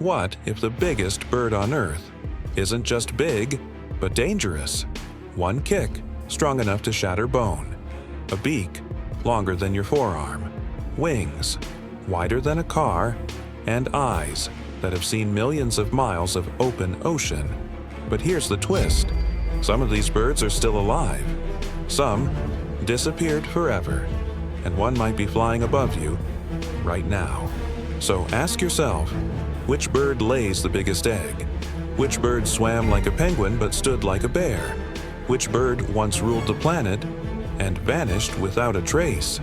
What if the biggest bird on Earth isn't just big, but dangerous? One kick, strong enough to shatter bone. A beak, longer than your forearm. Wings, wider than a car. And eyes that have seen millions of miles of open ocean. But here's the twist. Some of these birds are still alive. Some disappeared forever. And one might be flying above you right now. So ask yourself, which bird lays the biggest egg? Which bird swam like a penguin but stood like a bear? Which bird once ruled the planet and vanished without a trace?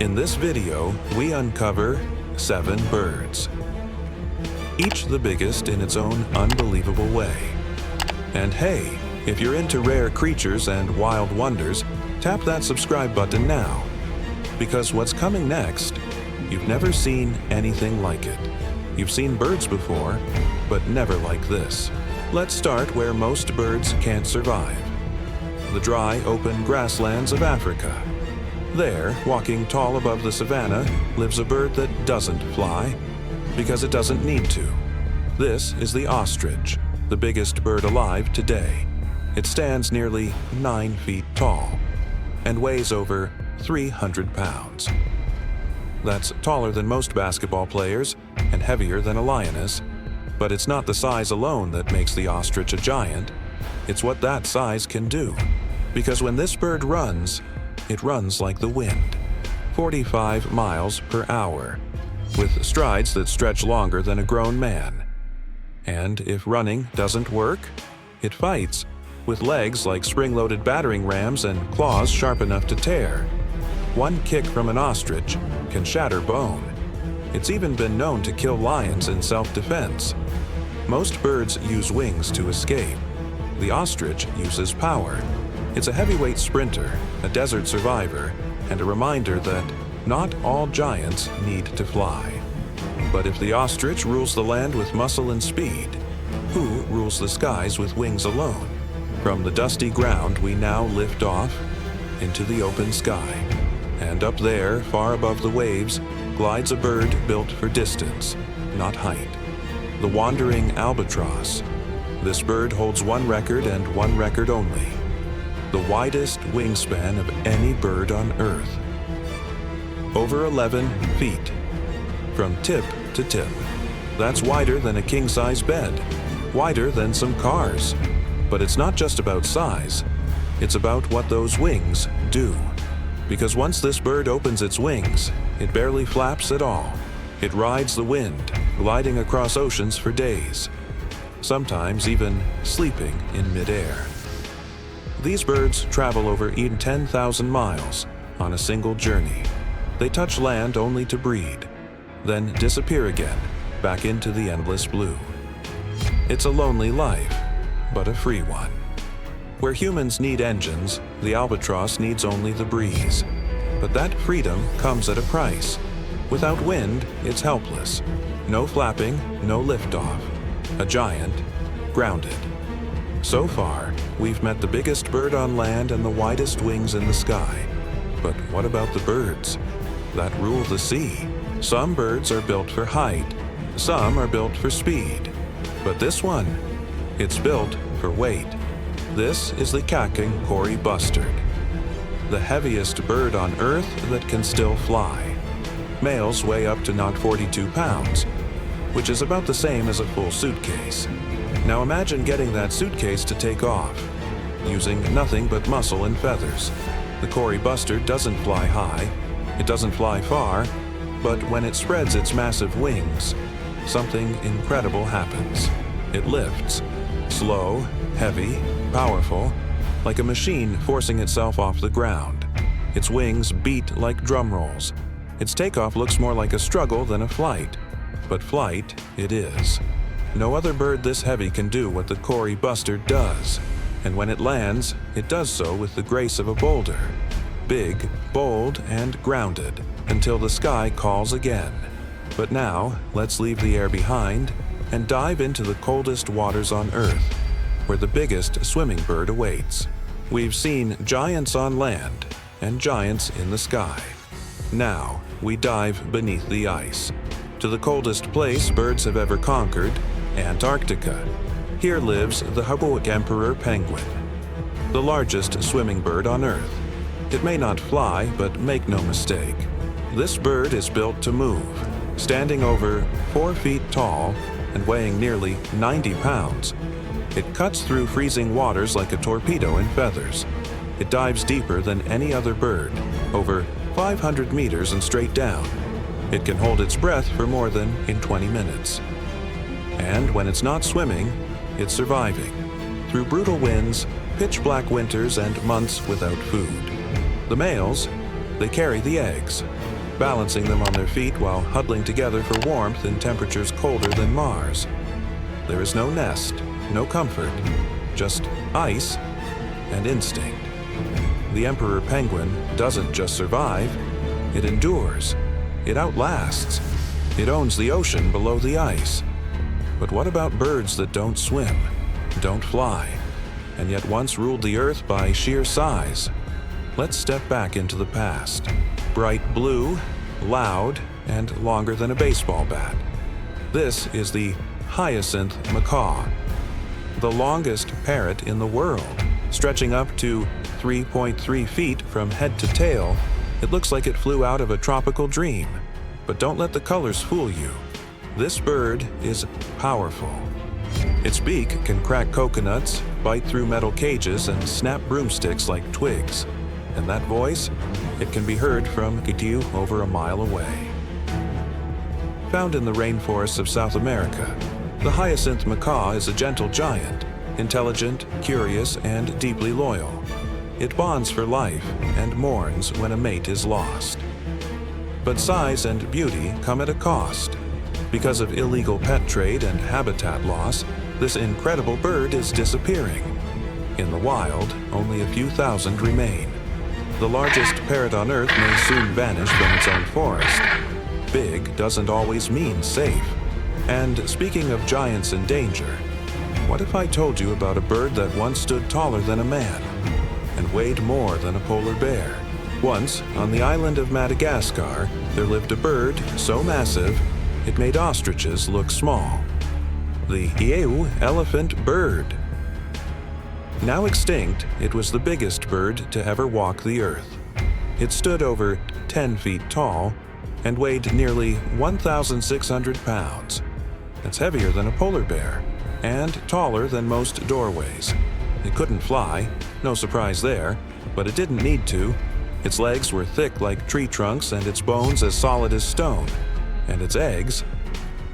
In this video, we uncover 7 birds, each the biggest in its own unbelievable way. And hey, if you're into rare creatures and wild wonders, tap that subscribe button now, because what's coming next, you've never seen anything like it. You've seen birds before, but never like this. Let's start where most birds can't survive. The dry, open grasslands of Africa. There, walking tall above the savanna, lives a bird that doesn't fly, because it doesn't need to. This is the ostrich, the biggest bird alive today. It stands nearly 9 feet tall and weighs over 300 pounds. That's taller than most basketball players and heavier than a lioness, but it's not the size alone that makes the ostrich a giant. It's what that size can do, because when this bird runs, it runs like the wind, 45 miles per hour, with strides that stretch longer than a grown man. And if running doesn't work, it fights, with legs like spring-loaded battering rams and claws sharp enough to tear. One kick from an ostrich can shatter bone. It's even been known to kill lions in self-defense. Most birds use wings to escape. The ostrich uses power. It's a heavyweight sprinter, a desert survivor, and a reminder that not all giants need to fly. But if the ostrich rules the land with muscle and speed, who rules the skies with wings alone? From the dusty ground, we now lift off into the open sky. And up there, far above the waves, glides a bird built for distance, not height. The wandering albatross. This bird holds one record and one record only: the widest wingspan of any bird on Earth. Over 11 feet, from tip to tip. That's wider than a king-size bed, wider than some cars. But it's not just about size, it's about what those wings do. Because once this bird opens its wings, it barely flaps at all. It rides the wind, gliding across oceans for days, sometimes even sleeping in midair. These birds travel over even 10,000 miles on a single journey. They touch land only to breed, then disappear again, back into the endless blue. It's a lonely life, but a free one. Where humans need engines, the albatross needs only the breeze. But that freedom comes at a price. Without wind, it's helpless. No flapping, no liftoff. A giant, grounded. So far, we've met the biggest bird on land and the widest wings in the sky. But what about the birds that rule the sea? Some birds are built for height, some are built for speed. But this one, it's built for weight. This is the Pelican Cory Buster, the heaviest bird on Earth that can still fly. Males weigh up to not 42 pounds, which is about the same as a full suitcase. Now imagine getting that suitcase to take off, using nothing but muscle and feathers. The Cory Buster doesn't fly high, it doesn't fly far, but when it spreads its massive wings, something incredible happens. It lifts, slow, heavy, powerful, like a machine forcing itself off the ground. Its wings beat like drum rolls. Its takeoff looks more like a struggle than a flight, but flight it is. No other bird this heavy can do what the Cory Buster does, and when it lands, it does so with the grace of a boulder. Big, bold, and grounded, until the sky calls again. But now, let's leave the air behind and dive into the coldest waters on Earth, where the biggest swimming bird awaits. We've seen giants on land and giants in the sky. Now, we dive beneath the ice To the coldest place birds have ever conquered, Antarctica. Here lives the Hawaiian emperor penguin, the largest swimming bird on Earth. It may not fly, but make no mistake. This bird is built to move, standing over 4 feet tall and weighing nearly 90 pounds. It cuts through freezing waters like a torpedo in feathers. It dives deeper than any other bird, over 500 meters and straight down. It can hold its breath for more than 20 minutes. And when it's not swimming, it's surviving through brutal winds, pitch-black winters, and months without food. The males, they carry the eggs, balancing them on their feet while huddling together for warmth in temperatures colder than Mars. There is no nest, no comfort, just ice and instinct. The emperor penguin doesn't just survive, it endures, it outlasts, it owns the ocean below the ice. But what about birds that don't swim, don't fly, and yet once ruled the Earth by sheer size? Let's step back into the past. Bright blue, loud, and longer than a baseball bat. This is the Hysin Macaw, the longest parrot in the world, stretching up to 3.3 feet from head to tail. It looks like it flew out of a tropical dream. But don't let the colors fool you. This bird is powerful. Its beak can crack coconuts, bite through metal cages, and snap broomsticks like twigs. And that voice, it can be heard from over a mile away. Found in the rainforests of South America, the Hysin Macaw is a gentle giant, intelligent, curious, and deeply loyal. It bonds for life and mourns when a mate is lost. But size and beauty come at a cost. Because of illegal pet trade and habitat loss, this incredible bird is disappearing. In the wild, only a few thousand remain. The largest parrot on Earth may soon vanish from its own forest. Big doesn't always mean safe. And speaking of giants in danger, what if I told you about a bird that once stood taller than a man and weighed more than a polar bear? Once, on the island of Madagascar, there lived a bird so massive it made ostriches look small. The Ewe elephant bird. Now extinct, it was the biggest bird to ever walk the earth. It stood over 10 feet tall and weighed nearly 1,600 pounds. That's heavier than a polar bear and taller than most doorways. It couldn't fly, no surprise there, but it didn't need to. Its legs were thick like tree trunks and its bones as solid as stone. And its eggs,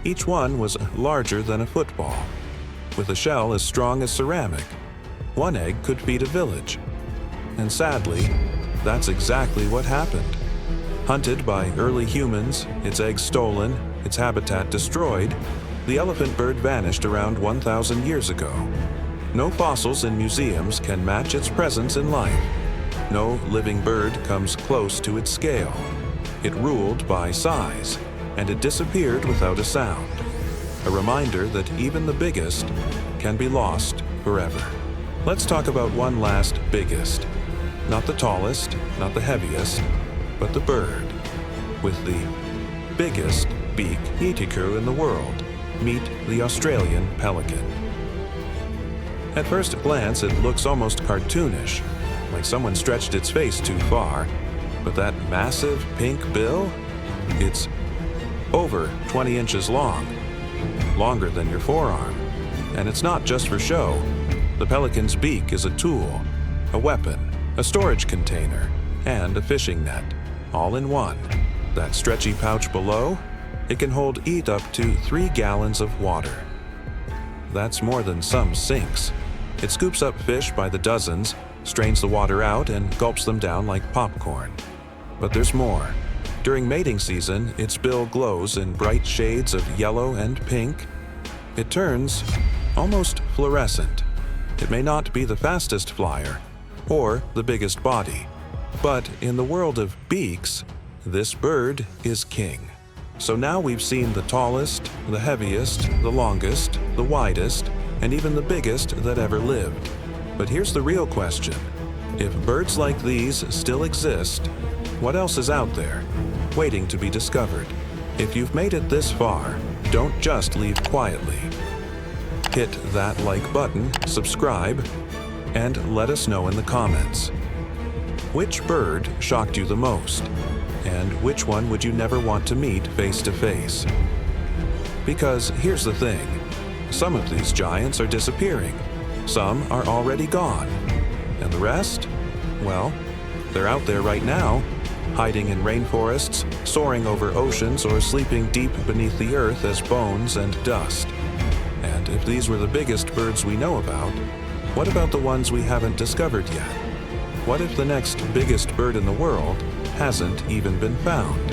each one was larger than a football, with a shell as strong as ceramic. One egg could feed a village. And sadly, that's exactly what happened. Hunted by early humans, its eggs stolen, its habitat destroyed, the elephant bird vanished around 1,000 years ago. No fossils in museums can match its presence in life. No living bird comes close to its scale. It ruled by size, and it disappeared without a sound. A reminder that even the biggest can be lost forever. Let's talk about one last biggest. Not the tallest, not the heaviest, but the bird with the biggest beak in the world. Meet the Australian pelican. At first glance, it looks almost cartoonish, like someone stretched its face too far. But that massive pink bill, it's over 20 inches long, longer than your forearm. And it's not just for show. The pelican's beak is a tool, a weapon, a storage container, and a fishing net, all in one. That stretchy pouch below, it can hold up to 3 gallons of water. That's more than some sinks. It scoops up fish by the dozens, strains the water out, and gulps them down like popcorn. But there's more. During mating season, its bill glows in bright shades of yellow and pink. It turns almost fluorescent. It may not be the fastest flyer or the biggest body, but in the world of beaks, this bird is king. So now we've seen the tallest, the heaviest, the longest, the widest, and even the biggest that ever lived. But here's the real question. If birds like these still exist, what else is out there, waiting to be discovered? If you've made it this far, don't just leave quietly. Hit that like button, subscribe, and let us know in the comments. Which bird shocked you the most? And which one would you never want to meet face to face? Because here's the thing, some of these giants are disappearing, some are already gone, and the rest? Well, they're out there right now, hiding in rainforests, soaring over oceans, or sleeping deep beneath the earth as bones and dust. And if these were the biggest birds we know about, what about the ones we haven't discovered yet? What if the next biggest bird in the world hasn't even been found?